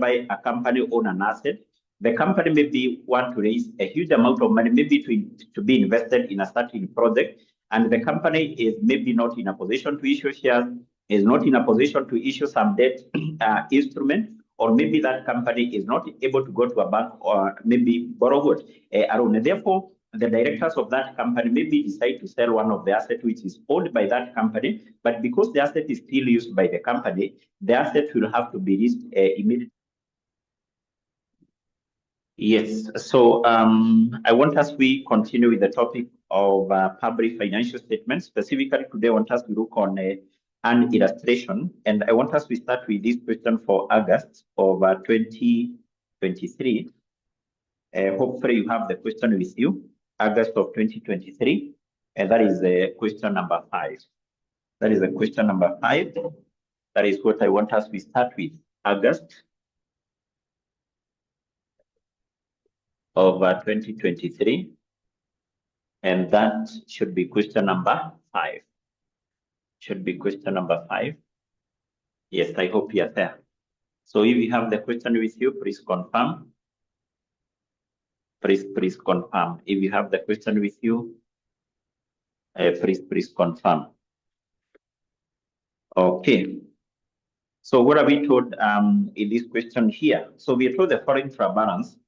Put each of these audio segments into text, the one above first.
whereby a company owns an asset. The company maybe want to raise a huge amount of money, maybe to be invested in a certain project, and the company is maybe not in a position to issue shares, is not in a position to issue some debt instrument, or maybe that company is not able to go to a bank or maybe borrow a loan. Therefore, the directors of that company maybe decide to sell one of the assets which is owned by that company, but because the asset is still used by the company, the asset will have to be released immediately. Yes, so I want us we continue with the topic of public financial statements. Specifically today, I want us to look on an illustration, and I want us to start with this question for August of 2023. Hopefully you have the question with you, August of 2023, and that is question number 5. That is the question number 5. That is what I want us to start with, August of 2023, and that should be question number 5. Should be question number 5. Yes, I hope you are there. So if you have the question with you, please confirm. Please confirm. If you have the question with you, please confirm. Okay. So what are we told in this question here? So we are told the foreign trial balance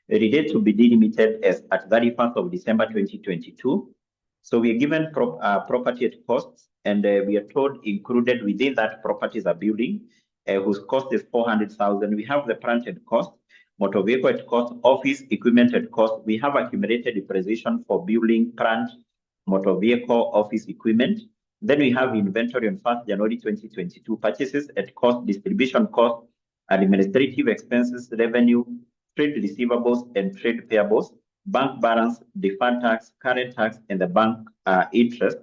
related to be delimited as at 31st of December 2022. So we are given property at costs, and we are told included within that property is a building whose cost is 400,000. We have the plant at cost, motor vehicle at cost, office equipment at cost. We have accumulated depreciation for building, plant, motor vehicle, office equipment. Then we have inventory on 1st January 2022, purchases at cost, distribution cost, administrative expenses, revenue, trade receivables and trade payables, bank balance, deferred tax, current tax, and the bank interest.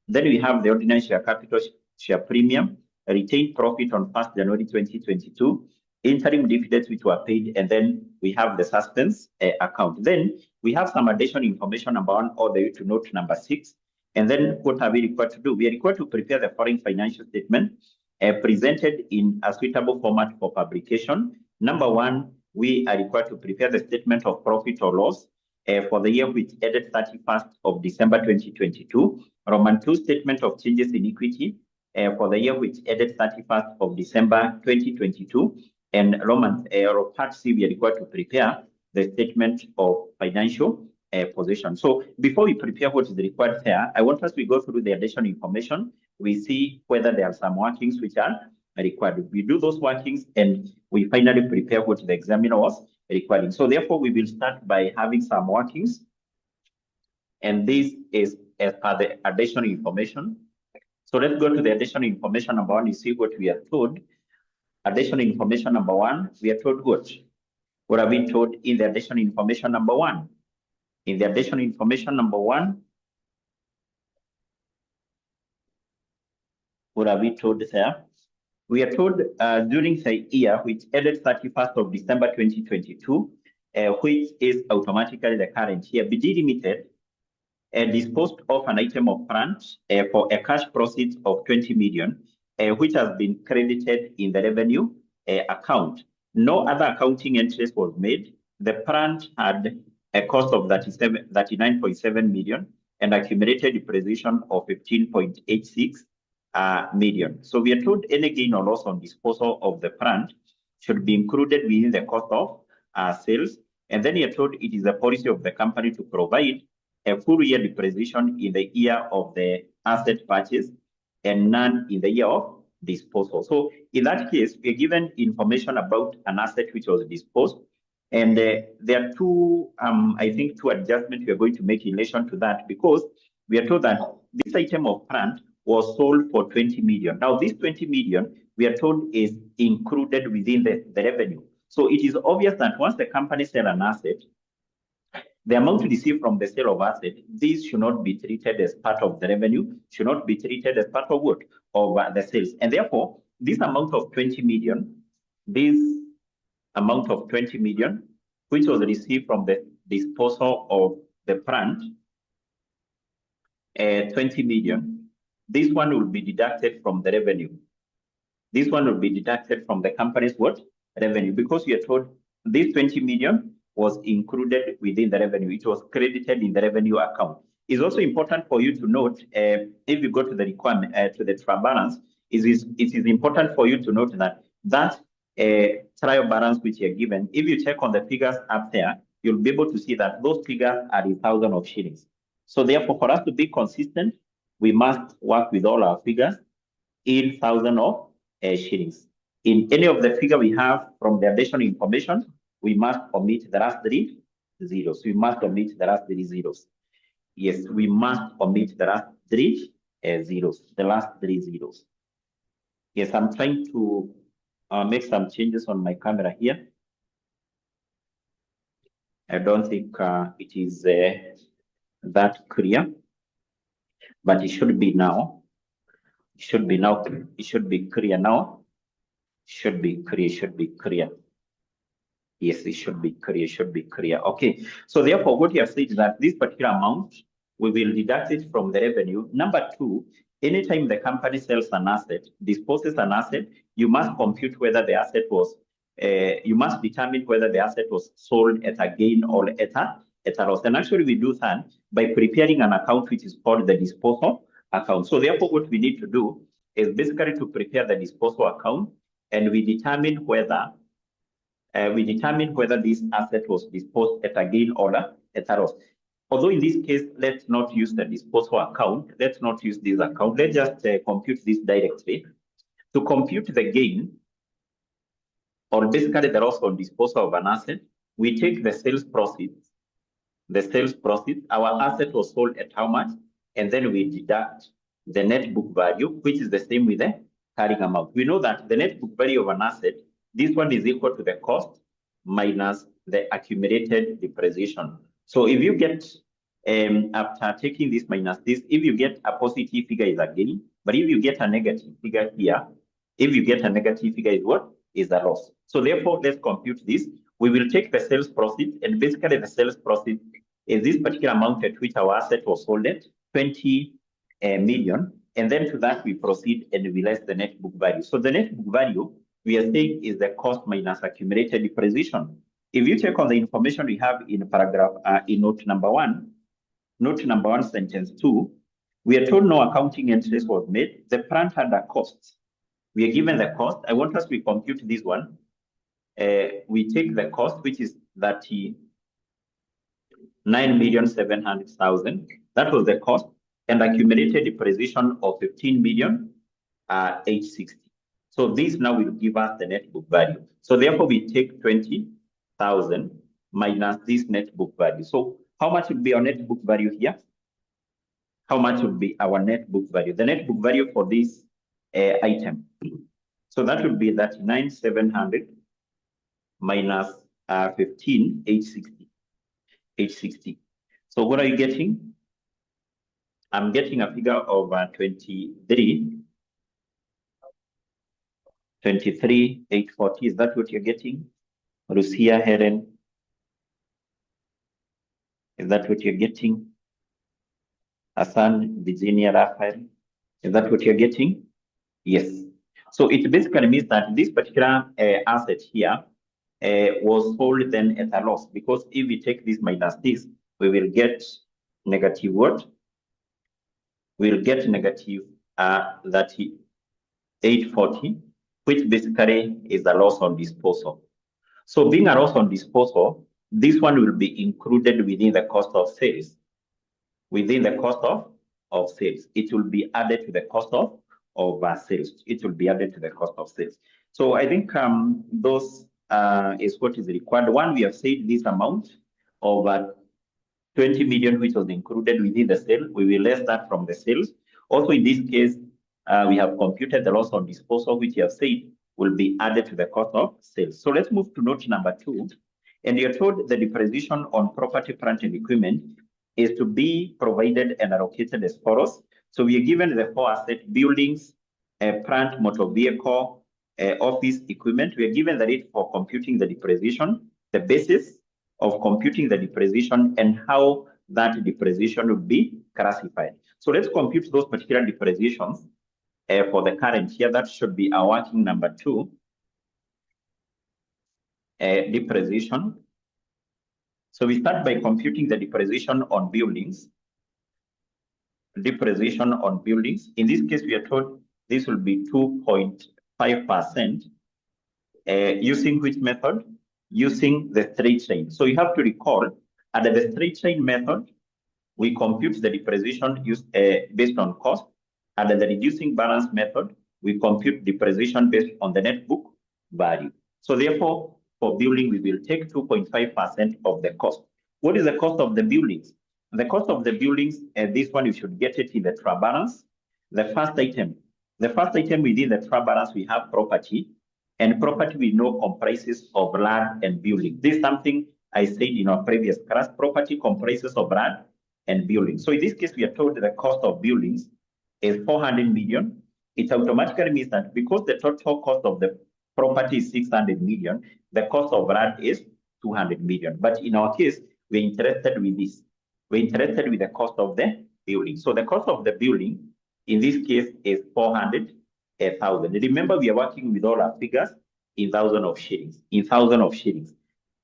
Then we have the ordinary share capital share premium, retained profit on 1st January 2022, interim dividends which were paid, and then we have the suspense account. Then we have some additional information number 1 all the way to note number 6. And then what are we required to do? We are required to prepare the foreign financial statement presented in a suitable format for publication. Number 1, we are required to prepare the statement of profit or loss for the year which ended 31st of December 2022. Roman 2, statement of changes in equity for the year which ended 31st of December 2022. And part C, we are required to prepare the statement of financial position. So before we prepare what is required here, I want us to go through the additional information. We see whether there are some workings which are required. We do those workings and we finally prepare what the examiner was requiring. So therefore, we will start by having some workings. And this is as per the additional information. So let's go to the additional information number 1. You see what we are told. Additional information number 1, we are told what? What are we told in the additional information number 1? In the additional information number 1, what are we told there? We are told during the year which ended 31st of December 2022, which is automatically the current year, BG Limited disposed of an item of plant for a cash proceeds of 20 million, which has been credited in the revenue account. No other accounting entries was made. The plant had a cost of 39.7 million and accumulated depreciation of 15.86 million. So we are told any gain or loss on disposal of the plant should be included within the cost of sales. And then we are told it is the policy of the company to provide a full year depreciation in the year of the asset purchase and none in the year of disposal. So in that case, we are given information about an asset which was disposed. And there are two, I think, two adjustments we are going to make in relation to that, because we are told that this item of plant was sold for 20 million. Now, this 20 million, we are told, is included within the revenue. So it is obvious that once the company sells an asset, the amount received from the sale of asset, this should not be treated as part of the revenue, should not be treated as part of what? Of the sales. And therefore, this amount of 20 million, which was received from the disposal of the plant, 20 million, this one will be deducted from the revenue. This one will be deducted from the company's what? revenue, because we are told this 20 million was included within the revenue. It was credited in the revenue account. It's also important for you to note, if you go to the requirement, to the trial balance, it is important for you to note that trial balance which you're given, if you check on the figures up there, you'll be able to see that those figures are in thousands of shillings. So therefore, for us to be consistent, we must work with all our figures in thousands of shillings. In any of the figure we have from the additional information, we must omit the last 3 zeros. We must omit the last 3 zeros. Yes, we must omit the last 3 zeros, the last 3 zeros. Yes, I'm trying to make some changes on my camera here. I don't think it is that clear, but it should be now. It should be now. It should be clear now. Should be clear. Should be clear. Yes, it should be clear. Should be clear. Okay. So therefore, what you have said is that this particular amount, we will deduct it from the revenue. Number 2, anytime the company sells an asset, disposes an asset, you must compute whether the asset was, you must determine whether the asset was sold at a gain or at a loss. And actually, we do that by preparing an account which is called the disposal account. So therefore, what we need to do is basically to prepare the disposal account, and we determine whether this asset was disposed at a gain or at a loss. Although in this case, let's not use the disposal account. Let's not use this account. Let's just compute this directly. To compute the gain, or basically the loss on disposal of an asset, we take the sales proceeds. The sales proceeds, our asset was sold at how much? And then we deduct the net book value, which is the same with the carrying amount. We know that the net book value of an asset, this one is equal to the cost minus the accumulated depreciation. So if you get, after taking this minus this, if you get a positive figure is a gain, but if you get a negative figure here, if you get a negative figure is what? Is a loss. So therefore, let's compute this. We will take the sales proceeds, and basically the sales proceeds is this particular amount at which our asset was sold at, 20 million. And then to that, we proceed and we less the net book value. So the net book value, we are saying, is the cost minus accumulated depreciation. If you check on the information we have in paragraph, in note number 1, sentence 2, we are told no accounting entries was made. The plant had a cost. We are given the cost. I want us to compute this one. We take the cost, which is 39,700,000. That was the cost, and accumulated depreciation of 15,860,000. So this now will give us the net book value. So therefore, we take 20,000 minus this net book value. So how much would be our net book value here? How much would be our net book value? The net book value for this item. So that would be 39,700 minus 15,860. So what are you getting? I'm getting a figure of 23,840. Is that what you're getting? Lucia, Helen, is that what you're getting? Hassan, Virginia, Raphael, is that what you're getting? Yes. So it basically means that this particular asset here was sold then at a loss, because if we take this minus this, we will get negative what? We'll get negative 3840, which basically is a loss on disposal. So being a loss on disposal, this one will be included within the cost of sales. Within the cost of sales, it will be added to the cost of sales. It will be added to the cost of sales. So I think those is what is required. One, we have said this amount of 20 million, which was included within the sale. We will less that from the sales. Also, in this case, we have computed the loss on disposal, which you have said will be added to the cost of sales. So let's move to note number 2. And you're told the depreciation on property, plant, and equipment is to be provided and allocated as follows. So we are given the 4 assets: buildings, plant, motor vehicle, office equipment. We are given the rate for computing the depreciation, the basis of computing the depreciation, and how that depreciation will be classified. So let's compute those particular depreciations for the current year. That should be our working number 2. depreciation. So we start by computing the depreciation on buildings. Depreciation on buildings. In this case, we are told this will be 2.5%. Using which method? Using the straight line. So you have to recall, under the straight line method, we compute the depreciation based on cost. Under the reducing balance method, we compute depreciation based on the net book value. So therefore, for building, we will take 2.5% of the cost. What is the cost of the buildings? The cost of the buildings, this one you should get it in the trial balance. The first item within the trial balance, we have property, and property we know comprises of land and building. This is something I said in our previous class. Property comprises of land and building. So in this case, we are told the cost of buildings is 400 million. It automatically means that because the total cost of the property is 600 million, the cost of land is 200 million. But in our case, we're interested with this. We're interested with the cost of the building. So the cost of the building, in this case, is 400,000. Remember, we are working with all our figures in thousands of shillings.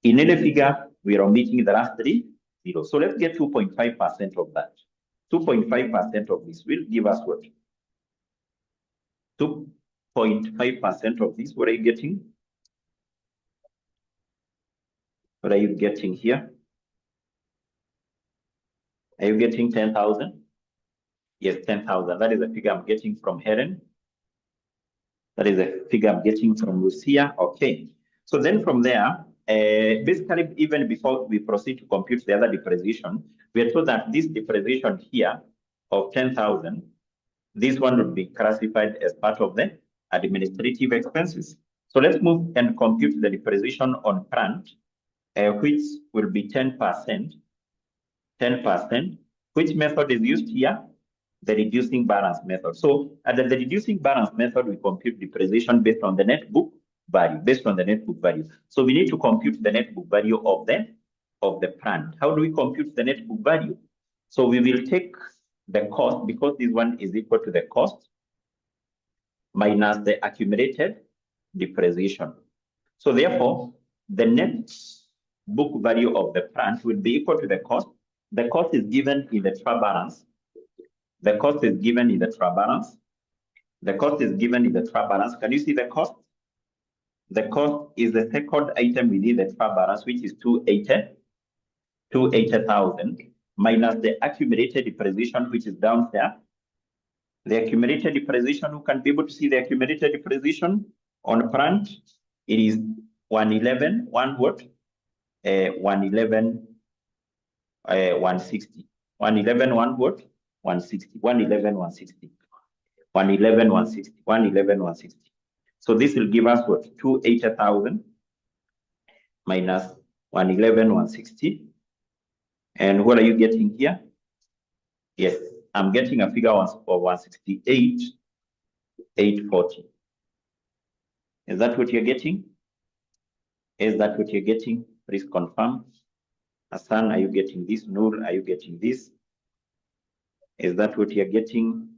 In any figure, we are omitting the last three zeros. So let's get 2.5% of that. 2.5% of this will give us what? 2.5% of this. What are you getting? What are you getting here? Are you getting 10,000? Yes, 10,000. That is the figure I'm getting from Helen. That is the figure I'm getting from Lucia. Okay. So then from there, basically, even before we proceed to compute the other depreciation, we are told that this depreciation here of 10,000, this one would be classified as part of the administrative expenses. So let's move and compute the depreciation on plant, which will be 10%. 10%. Which method is used here? The reducing balance method. So under the reducing balance method, we compute depreciation based on the net book value. So we need to compute the net book value of the plant. How do we compute the net book value? So we will take the cost, because this one is equal to the cost minus the accumulated depreciation. So therefore, the net book value of the plant will be equal to the cost. The cost is given in the trial balance. The cost is given in the trial balance. Can you see the cost? The cost is the second item within the trial balance, which is 280,000 minus the accumulated depreciation, which is down there. The accumulated depreciation, who can be able to see the accumulated depreciation on plant? It is 111, 111, 160. 111, 160. 111, 160. 111, 160. 111, 160. So this will give us what? 280,000 minus 111, 160. And what are you getting here? Yes, I'm getting a figure of 168,840. Is that what you're getting? Please confirm. Hassan, are you getting this? Noor, are you getting this? Is that what you're getting?